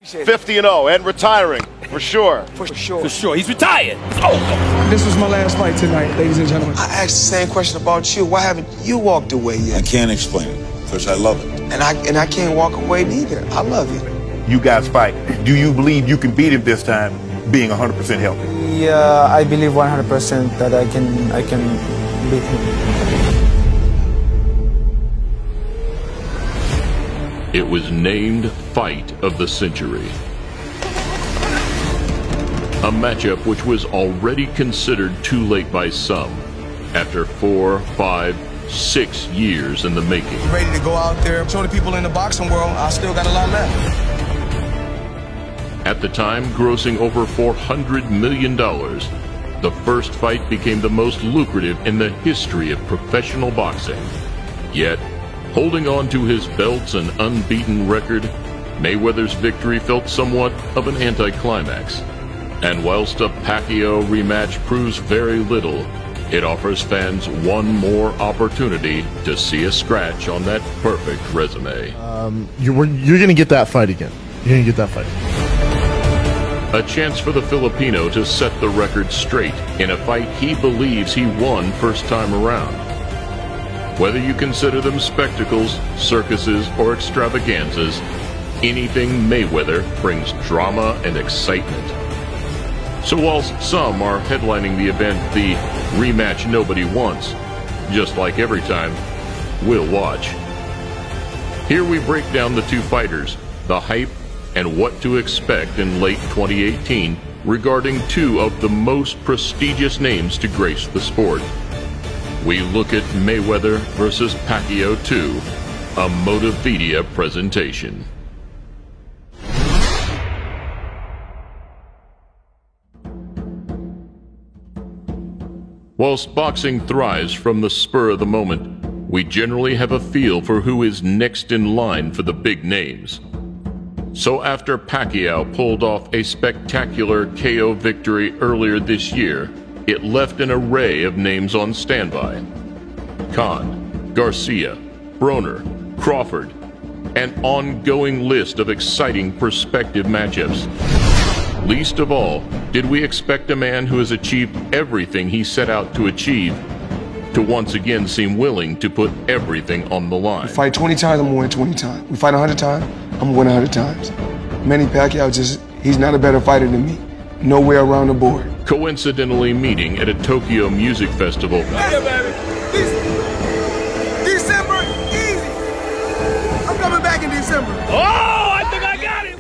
50-0 and retiring, for sure. For sure. For sure. He's retired. Oh. This was my last fight tonight, ladies and gentlemen. I asked the same question about you. Why haven't you walked away yet? I can't explain it, because I love it. And I can't walk away neither. I love you. You guys fight. Do you believe you can beat him this time, being 100% healthy? Yeah, I believe 100% that I can beat him. It was named Fight of the Century. A matchup which was already considered too late by some, after 4, 5, 6 years in the making. Ready to go out there, show the people in the boxing world I still got a lot left. At the time, grossing over $400 million, the first fight became the most lucrative in the history of professional boxing. Yet, holding on to his belts and unbeaten record, Mayweather's victory felt somewhat of an anticlimax. And whilst a Pacquiao rematch proves very little, it offers fans one more opportunity to see a scratch on that perfect resume. You're going to get that fight again. You're going to get that fight. A chance for the Filipino to set the record straight in a fight he believes he won first time around. Whether you consider them spectacles, circuses, or extravaganzas, anything Mayweather brings drama and excitement. So whilst some are headlining the event the rematch nobody wants, just like every time, we'll watch. Here we break down the two fighters, the hype, and what to expect in late 2018 regarding two of the most prestigious names to grace the sport. We look at Mayweather versus Pacquiao 2, a Motivedia presentation. Whilst boxing thrives from the spur of the moment, we generally have a feel for who is next in line for the big names. So after Pacquiao pulled off a spectacular KO victory earlier this year, it left an array of names on standby. Khan, Garcia, Broner, Crawford, an ongoing list of exciting prospective matchups. Least of all, did we expect a man who has achieved everything he set out to achieve to once again seem willing to put everything on the line. We fight 20 times, I'm gonna win 20 times. We fight 100 times, I'm gonna win 100 times. Manny Pacquiao he's not a better fighter than me. Nowhere around the board. Coincidentally meeting at a Tokyo music festival. Hey, baby. December, easy. I'm coming back in December. Oh, I think I got it.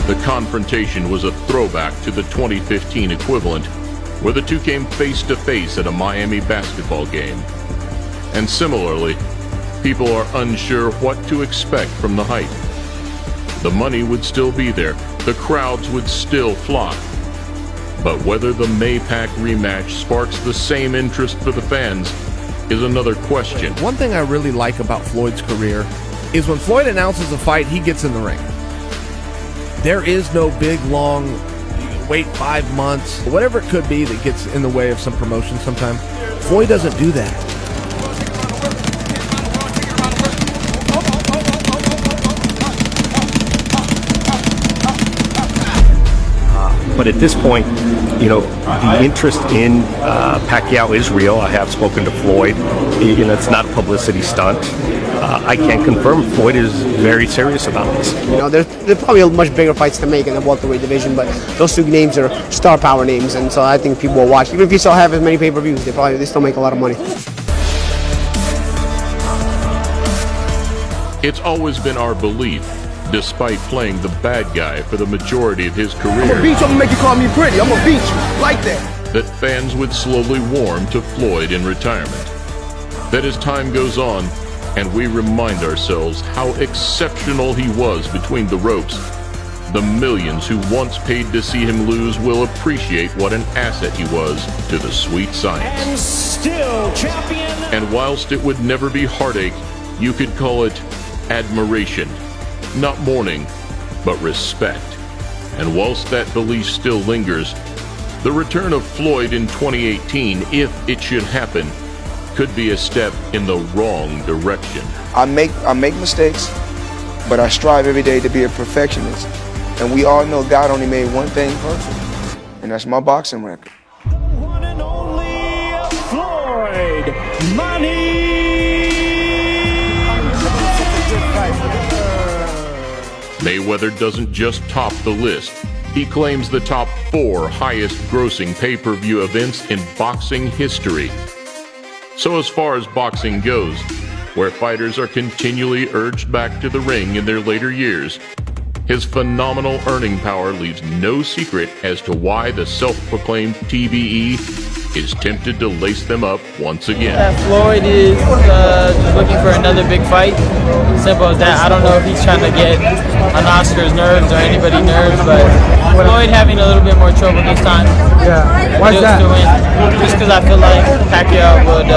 The confrontation was a throwback to the 2015 equivalent, where the two came face to face at a Miami basketball game. And similarly, people are unsure what to expect from the hype. The money would still be there, the crowds would still flock. But whether the May-Pac rematch sparks the same interest for the fans is another question. One thing I really like about Floyd's career is when Floyd announces a fight, he gets in the ring. There is no big, long, wait 5 months, whatever it could be that gets in the way of some promotion sometimes. Floyd doesn't do that. But at this point, you know, the interest in Pacquiao is real. I have spoken to Floyd. You know, it's not a publicity stunt. I can confirm Floyd is very serious about this. You know, there's probably much bigger fights to make in the welterweight division, but those two names are star power names, and so I think people will watch. Even if you still have as many pay-per-views, they still make a lot of money. It's always been our belief, despite playing the bad guy for the majority of his career, I'm gonna beat you, I'm gonna make you call me pretty. I'm gonna beat you, like that. That fans would slowly warm to Floyd in retirement. That as time goes on, and we remind ourselves how exceptional he was between the ropes, the millions who once paid to see him lose will appreciate what an asset he was to the sweet science. And still champion. And whilst it would never be heartache, you could call it admiration. Not mourning, but respect. And whilst that belief still lingers, the return of Floyd in 2018, if it should happen, could be a step in the wrong direction. I make mistakes. but I strive every day to be a perfectionist. And we all know God only made one thing perfect, and that's my boxing record. One and only Floyd Money. Mayweather doesn't just top the list. He claims the top 4 highest-grossing pay-per-view events in boxing history. So as far as boxing goes, where fighters are continually urged back to the ring in their later years, his phenomenal earning power leaves no secret as to why the self-proclaimed TBE is tempted to lace them up once again. Floyd is just looking for another big fight. Simple as that. I don't know if he's trying to get on Oscar's nerves or anybody's nerves, but Floyd having a little bit more trouble this time. Yeah, why is that? To win. Just because I feel like Pacquiao would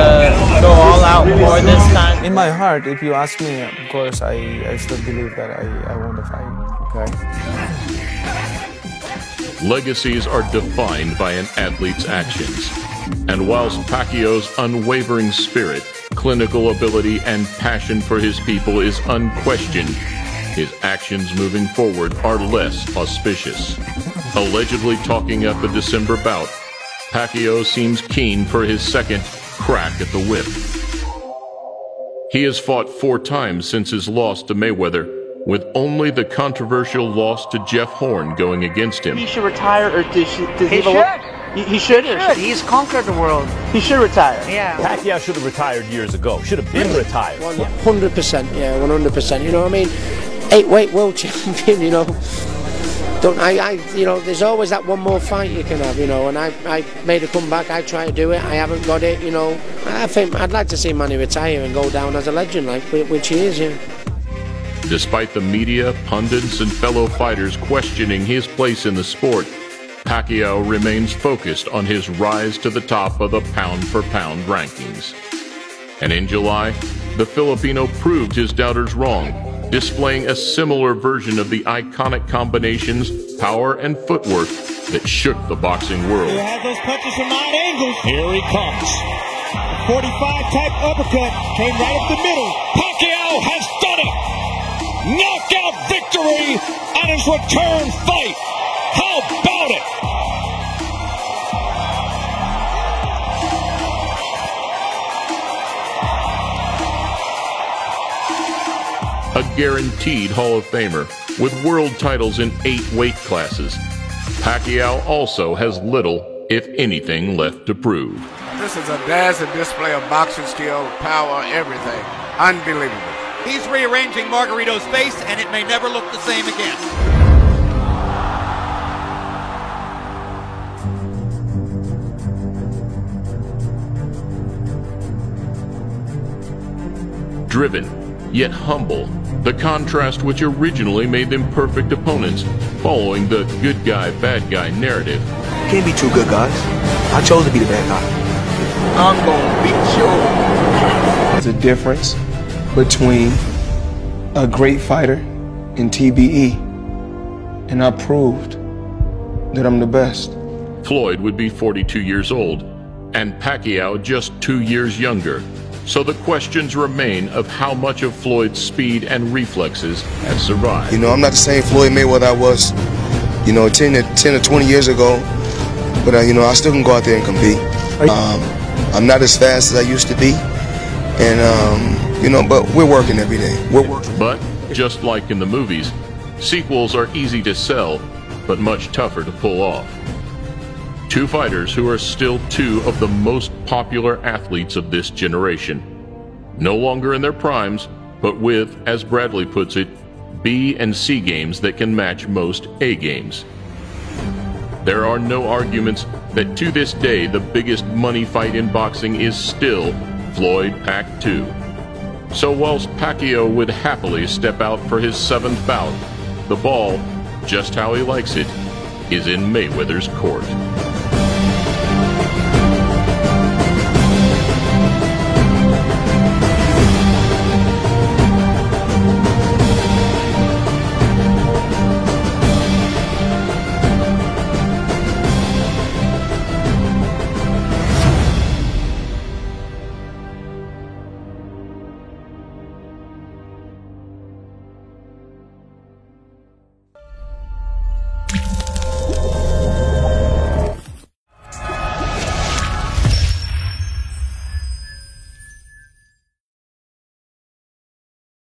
go all out more this time. In my heart, if you ask me, of course, I still believe that I won the fight. Okay. Legacies are defined by an athlete's actions. And whilst Pacquiao's unwavering spirit, clinical ability, and passion for his people is unquestioned, his actions moving forward are less auspicious. Allegedly talking up a December bout, Pacquiao seems keen for his second crack at the whip. He has fought 4 times since his loss to Mayweather, with only the controversial loss to Jeff Horn going against him. He should retire, or does he should. He should? He's conquered the world. He should retire. Yeah. Pacquiao should have retired years ago. Should have been retired. 100%, yeah, 100%. You know what I mean? 8-weight world champion, you know. You know, there's always that one more fight you can have, you know, and I made a comeback, I tried to do it, I haven't got it, you know. I think I'd like to see Manny retire and go down as a legend, like, which he is, yeah. Despite the media, pundits, and fellow fighters questioning his place in the sport, Pacquiao remains focused on his rise to the top of the pound-for-pound rankings. And in July, the Filipino proved his doubters wrong, displaying a similar version of the iconic combinations, power, and footwork that shook the boxing world. He had those punches from 9 angles. Here he comes. 45-type uppercut came right up the middle. Pacquiao has done it! Knockout victory on his return fight. How about it? A guaranteed Hall of Famer with world titles in 8 weight classes, Pacquiao also has little, if anything, left to prove. This is a dazzling display of boxing skill, power, everything. Unbelievable. He's rearranging Margarito's face, and it may never look the same again. Driven, yet humble, the contrast which originally made them perfect opponents, following the good guy, bad guy narrative. Can't be 2 good guys. I chose to be the bad guy. I'm gonna beat you. There's a difference between a great fighter and TBE, and I proved that I'm the best. Floyd would be 42 years old, and Pacquiao just 2 years younger. So the questions remain of how much of Floyd's speed and reflexes have survived. You know, I'm not the same Floyd Mayweather I was, you know, 10 or 20 years ago, but, you know, I still can go out there and compete. I'm not as fast as I used to be, and, you know, but we're working every day. We're working. But, just like in the movies, sequels are easy to sell, but much tougher to pull off. 2 fighters who are still 2 of the most popular athletes of this generation. No longer in their primes, but with, as Bradley puts it, B and C games that can match most A games. There are no arguments that to this day the biggest money fight in boxing is still Floyd-Pac 2. So whilst Pacquiao would happily step out for his 7th bout, the ball, just how he likes it, is in Mayweather's court.